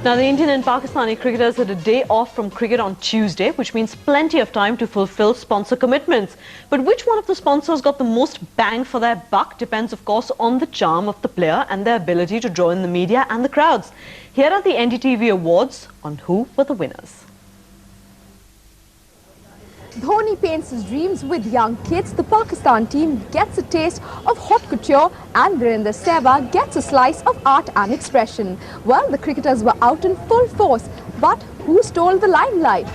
Now, the Indian and Pakistani cricketers had a day off from cricket on Tuesday, which means plenty of time to fulfill sponsor commitments. But which one of the sponsors got the most bang for their buck depends, of course, on the charm of the player and their ability to draw in the media and the crowds. Here are the NDTV awards on who were the winners. Dhoni paints his dreams with young kids. The Pakistan team gets a taste of haute couture and Virender Sehwag gets a slice of art and expression. Well, the cricketers were out in full force, but who stole the limelight?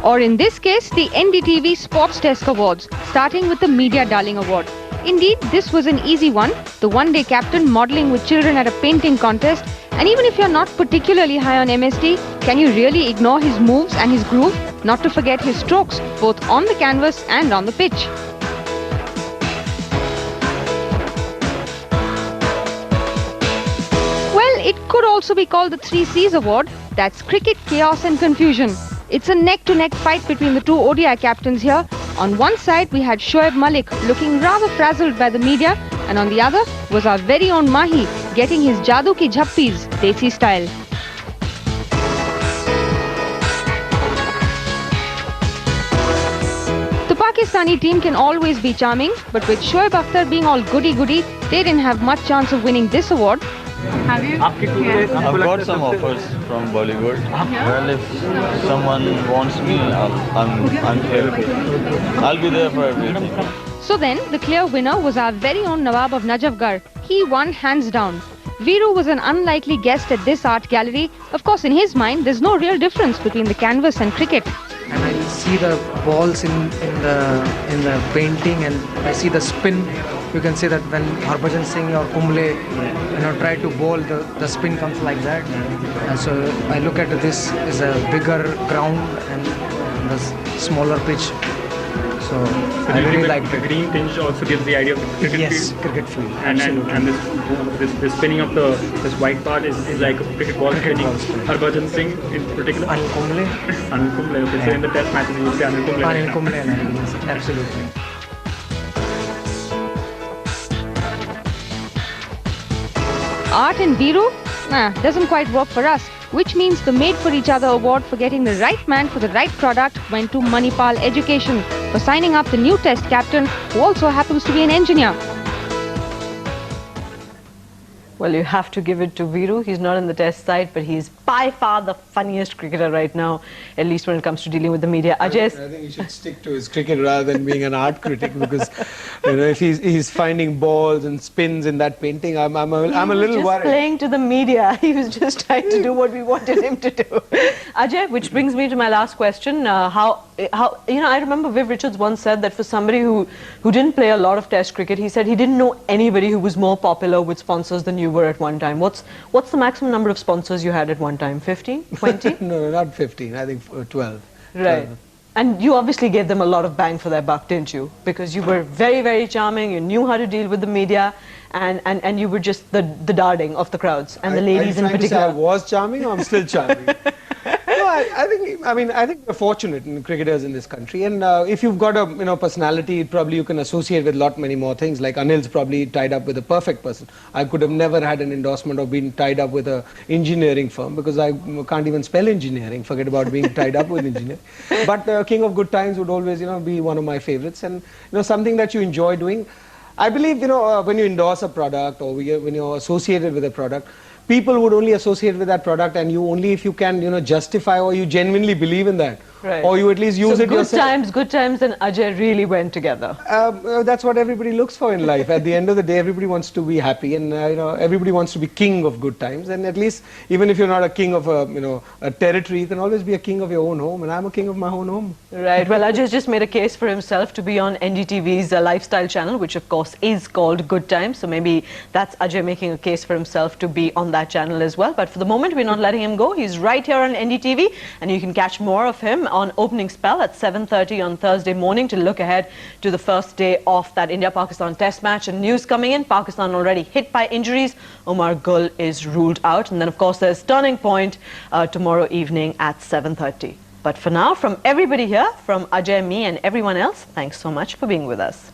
Or in this case, the NDTV Sports Desk Awards, starting with the Media Darling Award. Indeed, this was an easy one. The one-day captain modelling with children at a painting contest. And even if you're not particularly high on MSD, can you really ignore his moves and his groove? Not to forget his strokes, both on the canvas and on the pitch. Well, it could also be called the 3 C's Award. That's cricket, chaos and confusion. It's a neck-to-neck fight between the two ODI captains here. On one side, we had Shoaib Malik looking rather frazzled by the media, and on the other was our very own Mahi getting his Jadoo ki Jhappis, Desi style. The Pakistani team can always be charming, but with Shoaib Akhtar being all goody-goody, they didn't have much chance of winning this award. Have you? I've got some offers from Bollywood. Well, if someone wants me, I'm here. I'll be there for everything. So then, the clear winner was our very own Nawab of Najafgarh. He won hands down. Veeru was an unlikely guest at this art gallery. Of course, in his mind, there's no real difference between the canvas and cricket. And I see the balls in the painting, and I see the spin. You can see that when Harbhajan Singh or Kumble try to bowl, the spin comes like that. And so I look at this as a bigger ground and the smaller pitch. So I really like the green tinge also gives the idea of the cricket field. Cricket field. And this spinning of this white part is like a cricket ball spinning. Harbhajan Singh in particular. Anil Kumble. Anil Kumble. Okay, so in the test matches you will say Anil Kumble. Anil Kumble, yes, absolutely. Art and Veeru? Doesn't quite work for us. Which means the Made for Each Other award for getting the right man for the right product went to Manipal Education for signing up the new test captain, who also happens to be an engineer. Well, you have to give it to Veeru. He's not in the test side, but he's by far the funniest cricketer right now, at least when it comes to dealing with the media. Ajay, I think he should stick to his cricket rather than being an art critic, because if he's finding balls and spins in that painting, I'm a little worried. He was just playing to the media. He was just trying to do what we wanted him to do. Ajay, which brings me to my last question. I remember Viv Richards once said that for somebody who didn't play a lot of test cricket, he said he didn't know anybody who was more popular with sponsors than you were at one time. What's the maximum number of sponsors you had at one time? 15? 20? No, not 15. I think 12. Right. 12. And you obviously gave them a lot of bang for their buck, didn't you? Because you were very, very charming. You knew how to deal with the media, and you were just the darling of the crowds and the ladies in particular. I was charming, or I'm still charming. No, I think we're fortunate in cricketers in this country, and if you've got a personality, probably you can associate with many more things. Like Anil's probably tied up with a perfect person. I could have never had an endorsement or been tied up with an engineering firm, because I can't even spell engineering. Forget about being tied up with engineering. But King of Good Times would always be one of my favorites, and something that you enjoy doing. I believe when you endorse a product, or when you're associated with a product, people would only associate with that product, and you only if you can justify, or you genuinely believe in that. Right. Or you at least use it yourself. Good Times and Ajay really went together. That's what everybody looks for in life. At the end of the day, everybody wants to be happy, and everybody wants to be king of good times. And at least, even if you're not a king of a territory, you can always be a king of your own home. And I'm a king of my own home. Right. Well, Ajay's just made a case for himself to be on NDTV's lifestyle channel, which of course is called Good Times. So maybe that's Ajay making a case for himself to be on that channel as well. But for the moment, we're not letting him go. He's right here on NDTV, and you can catch more of him on Opening Spell at 7:30 on Thursday morning to look ahead to the first day of that India-Pakistan test match. And news coming in, Pakistan already hit by injuries. Omar Gul is ruled out. And then, of course, there's Turning Point tomorrow evening at 7:30. But for now, from everybody here, from Ajay, me and everyone else, thanks so much for being with us.